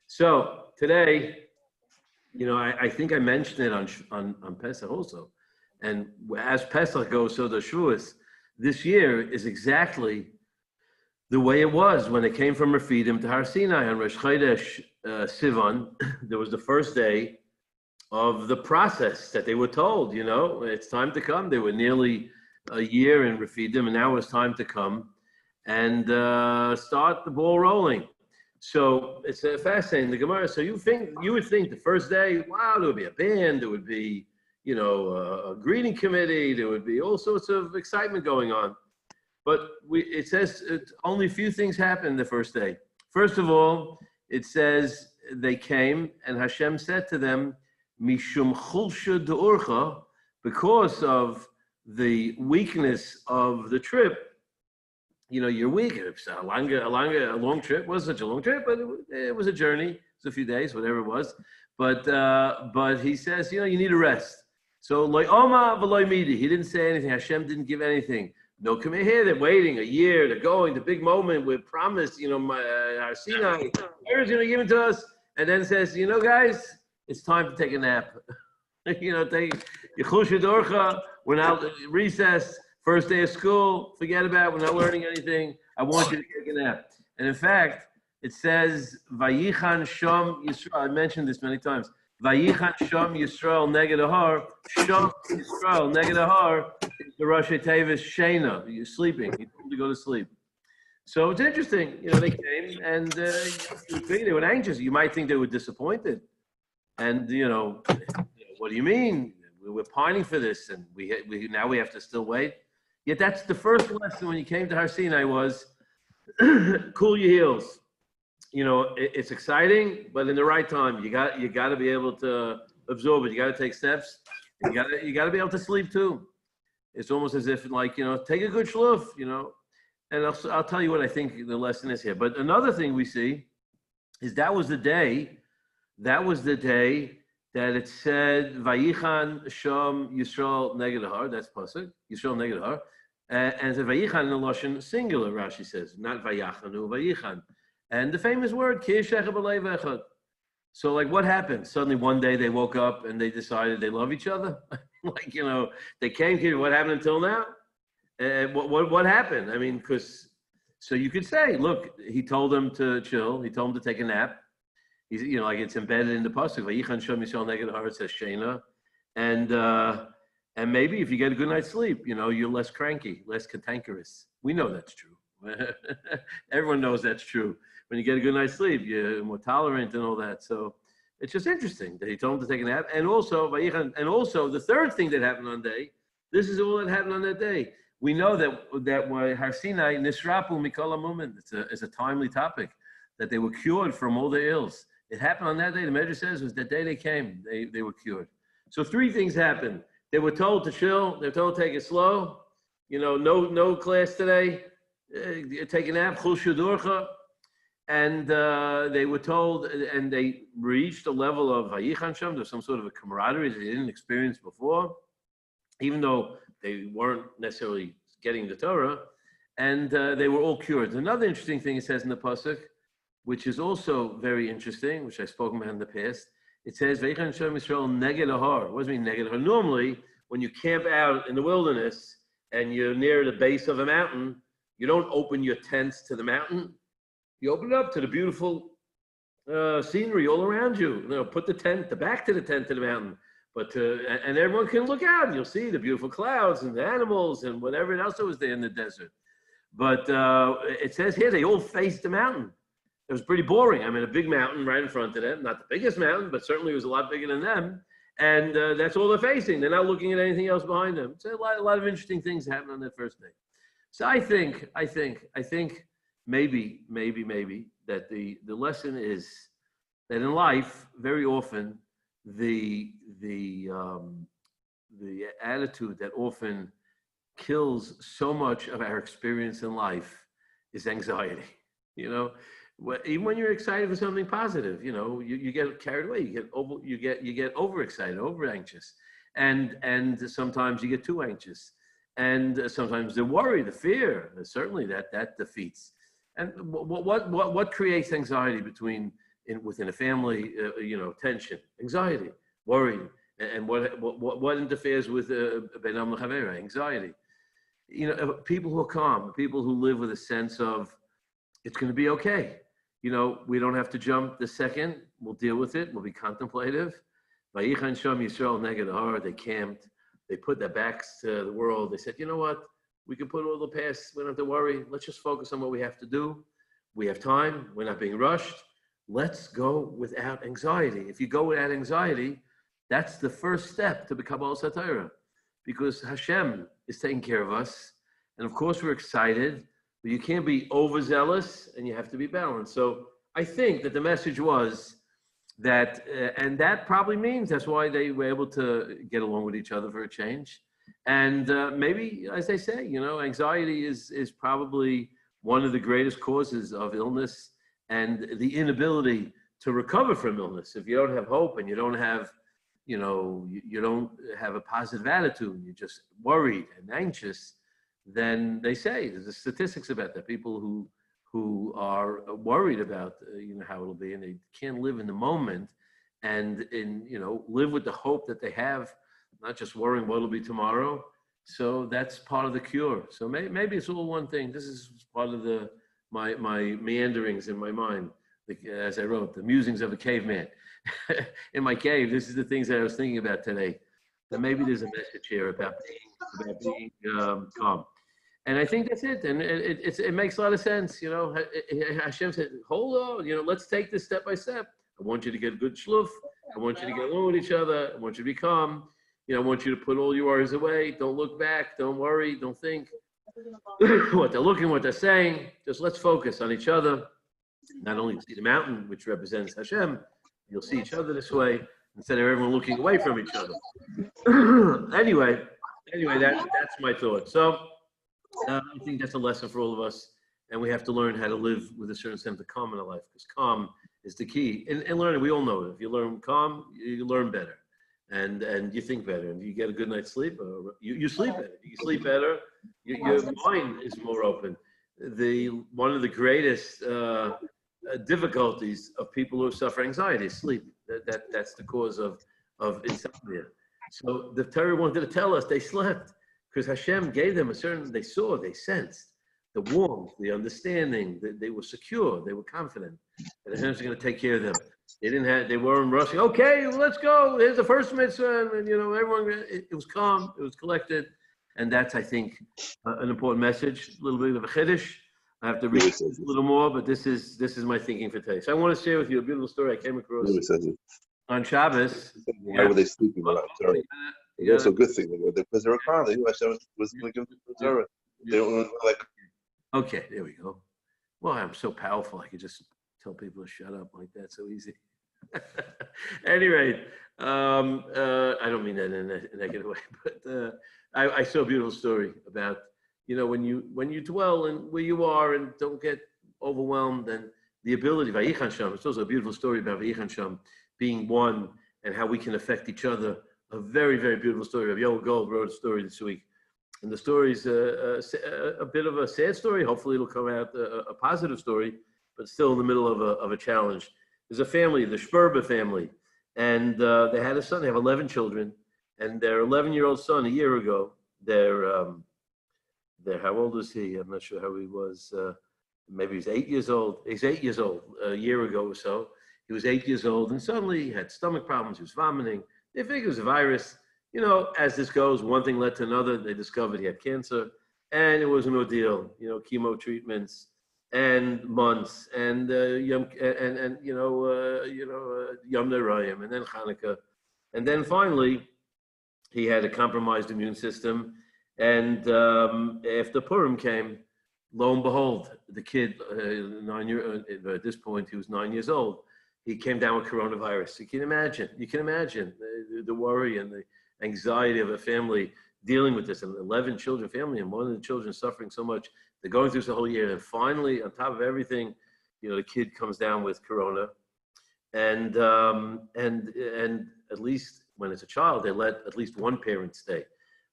So today, I think I mentioned it on Pesach also, and as Pesach goes, so the Shavuos this year is exactly the way it was when it came from Refidim to Har Sinai on Rosh Chodesh Sivan. There was the first day of the process that they were told. It's time to come. They were nearly a year in Refidim, and now it's time to come and start the ball rolling. So it's fascinating, the Gemara. So you would think the first day, wow, there would be a band, there would be, a greeting committee, there would be all sorts of excitement going on. But it says only a few things happened the first day. First of all, it says they came and Hashem said to them, Mishum chulsha de'urcha, because of the weakness of the trip. You're weak. It's a long trip. It wasn't such a long trip, but it was a journey. It was a few days, whatever it was. But he says, you need a rest. So loy oma v'loy midi. He didn't say anything. Hashem didn't give anything. No, come here. They're waiting a year. They're going. The big moment. We're promised. Our Sinai. Everyone's going to give it to us. And then says, guys, it's time to take a nap. Take Yichusha Dorcha. We're now recess. First day of school, forget about it. We're not learning anything. I want you to take a nap. And in fact, it says, Vayichan Sham Yisrael. I mentioned this many times. Vayichan Sham Yisrael Neged Ahar. Sham Yisrael Neged Ahar is the Rashi Tevis Shena. You're sleeping. You told to go to sleep. So it's interesting. They came and they were anxious. You might think they were disappointed. And, what do you mean? We're pining for this, and we now we have to still wait. Yet that's the first lesson when you came to Har Sinai was cool your heels. It's exciting, but in the right time. You got to be able to absorb it. You got to take steps. You got to be able to sleep too. It's almost as if take a good shluf. And I'll tell you what I think the lesson is here. But another thing we see is that was the day that it said Vayichan Sham Yisrael Neged Har. That's pasuk Yisrael Neged Har. And the Vayichan in the Lashon singular, Rashi says, not Vayachanu, Vayichan. And the famous word, Ki Yeshecha B'Leiv Echad. So what happened? Suddenly one day they woke up and they decided they love each other? They came here, what happened until now? What happened? I mean, so you could say, look, he told them to chill, he told them to take a nap. He's, it's embedded in the pasuk, Vayichan Sham Yisrael Neged Har, it says Shena. And maybe if you get a good night's sleep, you're less cranky, less cantankerous. We know that's true. Everyone knows that's true. When you get a good night's sleep, you're more tolerant and all that. So it's just interesting that he told him to take a nap. And also, the third thing that happened on day, this is all that happened on that day. We know that Har Sinai Nisrapu Mikol HaMumin, it's a timely topic, that they were cured from all their ills. It happened on that day. The Medrash says was that day they came, they were cured. So three things happened. They were told to chill. They're told to take it slow. No class today. Take a nap. Chul Shudurcha. And they were told, and they reached a level of Vayichan Sham. There's some sort of a camaraderie that they didn't experience before, even though they weren't necessarily getting the Torah. And they were all cured. Another interesting thing it says in the pasuk, which is also very interesting, which I've spoken about in the past. It says, Vayichan Sham Yisrael Neged Ahar. What does it mean, Neged Ahar? Normally, when you camp out in the wilderness and you're near the base of a mountain, you don't open your tents to the mountain. You open it up to the beautiful scenery all around you. Put the back to the tent to the mountain. And everyone can look out and you'll see the beautiful clouds and the animals and whatever else that was there in the desert. But it says here, they all faced the mountain. It was pretty boring. I mean, a big mountain right in front of them. Not the biggest mountain, but certainly it was a lot bigger than them. And that's all they're facing. They're not looking at anything else behind them. So a lot of interesting things happened on that first day. So I think maybe that the lesson is that in life, very often, the attitude that often kills so much of our experience in life is anxiety. Even when you're excited for something positive, you get carried away. You get overexcited, over anxious, and sometimes you get too anxious, and sometimes the worry, the fear, certainly that defeats. And what creates anxiety between within a family, tension, anxiety, worry, and what interferes with benam l'chavera, anxiety. People who are calm, people who live with a sense of it's going to be okay. We don't have to jump the second. We'll deal with it. We'll be contemplative. Vayichan Sham Yisrael neged har. They camped. They put their backs to the world. They said, you know what? We can put all the past. We don't have to worry. Let's just focus on what we have to do. We have time. We're not being rushed. Let's go without anxiety. If you go without anxiety, that's the first step to become Kabbalah Satira, because Hashem is taking care of us. And of course, we're excited, but you can't be overzealous and you have to be balanced. So I think that the message was that, and that probably means that's why they were able to get along with each other for a change. And maybe, as they say, anxiety is probably one of the greatest causes of illness and the inability to recover from illness. If you don't have hope and you don't have, you don't have a positive attitude, you're just worried and anxious, then they say, there's statistics about that, people who are worried about, how it'll be, and they can't live in the moment and live with the hope that they have, not just worrying what will be tomorrow. So that's part of the cure. So maybe it's all one thing. This is part of my meanderings in my mind, as I wrote, the musings of a caveman. In my cave, this is the things that I was thinking about today. That maybe there's a message here about being calm. And I think that's it. And it makes a lot of sense. Hashem said, hold on, let's take this step by step. I want you to get a good shluf. I want you to get along with each other. I want you to be calm. I want you to put all your worries away. Don't look back. Don't worry. Don't think what they're looking, what they're saying. Just let's focus on each other. Not only see the mountain, which represents Hashem, you'll see each other this way instead of everyone looking away from each other. Anyway, that's my thought. So I think that's a lesson for all of us, and we have to learn how to live with a certain sense of calm in our life, because calm is the key. And learning, we all know it. If you learn calm, you learn better, and you think better, and you get a good night's sleep. Or you sleep better. You sleep better. Your mind is more open. One of the greatest difficulties of people who suffer anxiety is sleep. That's the cause of insomnia. So the Torah wanted to tell us they slept because Hashem gave them they saw, they sensed the warmth, the understanding, that they were secure, they were confident that Hashem's going to take care of them. They weren't rushing. Okay, let's go. Here's the first mitzvah, and everyone. It was calm, it was collected, and that's, I think, an important message. A little bit of a chiddush. I have to read a little more, but this is my thinking for today. So I want to share with you a beautiful story I came across on Shabbos. Why were they sleeping without Torah? It's also a good thing because they're a crowd. They knew Hashem was going to give them Torah. They don't like. Okay, there we go. Well, I'm so powerful. I could just tell people to shut up like that. So easy. Anyway, I don't mean that in a negative way, but I saw a beautiful story about when you dwell in where you are and don't get overwhelmed, and the ability of Vayichan Sham. It's also a beautiful story about Vayichan Sham being one and how we can affect each other. A very, very beautiful story. Rabbi Gold wrote a story this week, and the story is a bit of a sad story. Hopefully, it'll come out a positive story, but still in the middle of a challenge. There's a family, the Shperba family, and they had a son. They have 11 children, and their 11-year-old son, a year ago, how old was he? I'm not sure how he was. Maybe he's 8 years old. He's 8 years old a year ago or so. He was 8 years old, and suddenly he had stomach problems. He was vomiting. They figured it was a virus. As this goes, one thing led to another. They discovered he had cancer, and it was an ordeal. Chemo treatments and months, and Yom Nerayim, and then Hanukkah, and then finally he had a compromised immune system. And after Purim came, lo and behold, the kid, at this point, he was 9 years old. He came down with coronavirus. You can imagine the worry and the anxiety of a family dealing with this, an 11 children family, and one of the children suffering so much. They're going through this the whole year. And finally, on top of everything, the kid comes down with corona. And at least when it's a child, they let at least one parent stay.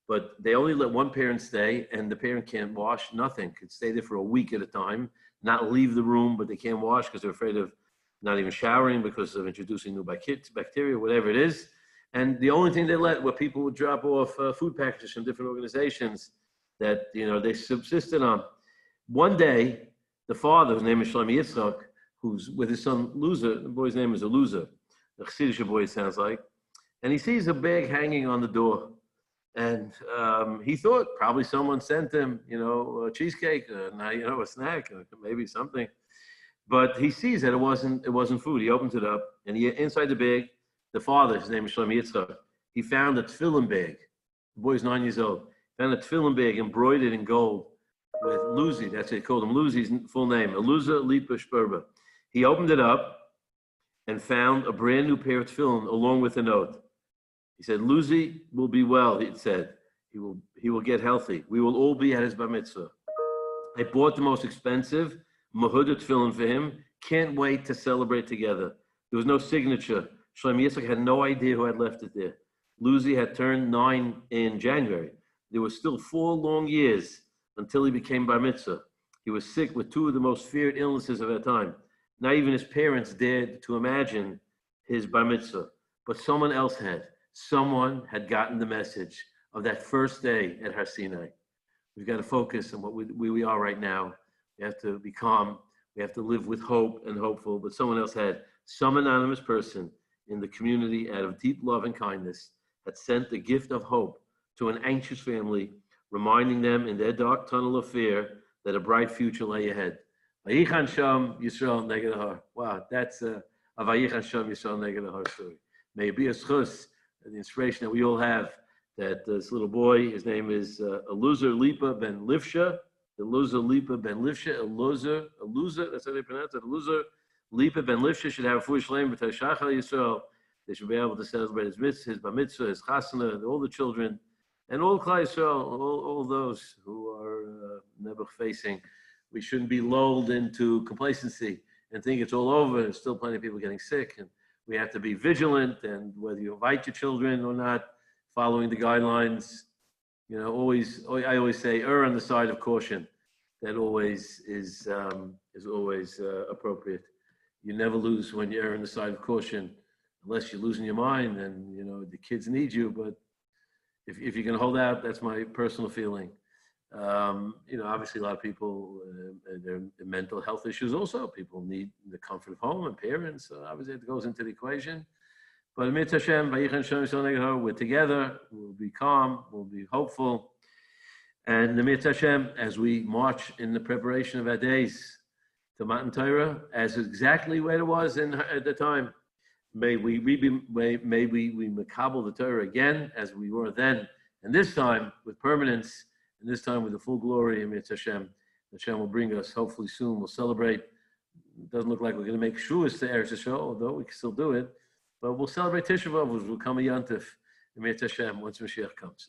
But they only let one parent stay, and the parent can't wash, nothing. Could stay there for a week at a time, not leave the room, but they can't wash because they're afraid of not even showering because of introducing new bacteria, whatever it is. And the only thing they let were people would drop off food packages from different organizations that, they subsisted on. One day, the father, whose name is Shlomi Yitzchak, who's with his son Loser, the boy's name is a Loser, the Chassidish boy, it sounds like, and he sees a bag hanging on the door. And he thought probably someone sent him, a cheesecake, a snack, maybe something. But he sees that it wasn't food. He opens it up, and inside the bag, the father, his name is Shlomi Yitzchak, he found a tefillin bag. The boy's 9 years old. Found a tefillin bag embroidered in gold with Luzi. That's what they called him. Luzi's full name, Eluza Lipa Shperba. He opened it up and found a brand new pair of tefillin along with a note. He said, Luzi will be well, he said. He will get healthy. We will all be at his bar mitzvah. I bought the most expensive Mahuda tefillin for him. Can't wait to celebrate together. There was no signature. Shlomi Yitzchak had no idea who had left it there. Luzi had turned 9 in January. There were still 4 long years until he became bar mitzvah. He was sick with 2 of the most feared illnesses of our time. Not even his parents dared to imagine his bar mitzvah, but someone else had. Someone had gotten the message of that first day at Har Sinai. We've got to focus on where we are right now. We have to be calm. We have to live with hope and hopeful. But someone else had. Some anonymous person in the community, out of deep love and kindness, had sent the gift of hope to an anxious family, reminding them in their dark tunnel of fear that a bright future lay ahead. Vayichan Sham Yisrael Neged Har. Wow, that's a Vayichan Sham Yisrael Neged Har story. May it be a schus, the inspiration that we all have, that this little boy, his name is Eluzar Lipa ben Lifsha, Eluzar Lipa ben Lifsha, Eluzar, that's how they pronounce it, Eluzar Lipa ben Lifsha should have a foolish name, but Shachal Yisrael, they should be able to celebrate his mitzvah, his bar mitzvah, his chasana, all the children, and all Klal Yisrael, all those who are never facing. We shouldn't be lulled into complacency and think it's all over. There's still plenty of people getting sick, and we have to be vigilant. And whether you invite your children or not, following the guidelines, I always say, err on the side of caution. That always is always appropriate. You never lose when you err on the side of caution, unless you're losing your mind and the kids need you. But if you can hold out, that's my personal feeling. Obviously a lot of people, their mental health issues also. People need the comfort of home and parents. So obviously it goes into the equation. But Amir Hashem, we're together. We'll be calm. We'll be hopeful. And Amir Hashem, as we march in the preparation of our days to Matan Torah, as exactly where it was at the time, may we makabel the Torah again as we were then, and this time with permanence. And this time with the full glory of Hashem. Hashem will bring us, hopefully soon, we'll celebrate. It doesn't look like we're going to make shuas to Eretz Yisrael, although we can still do it. But we'll celebrate Tisha B'Av, which will come a Yantif, Hashem, once Mashiach comes.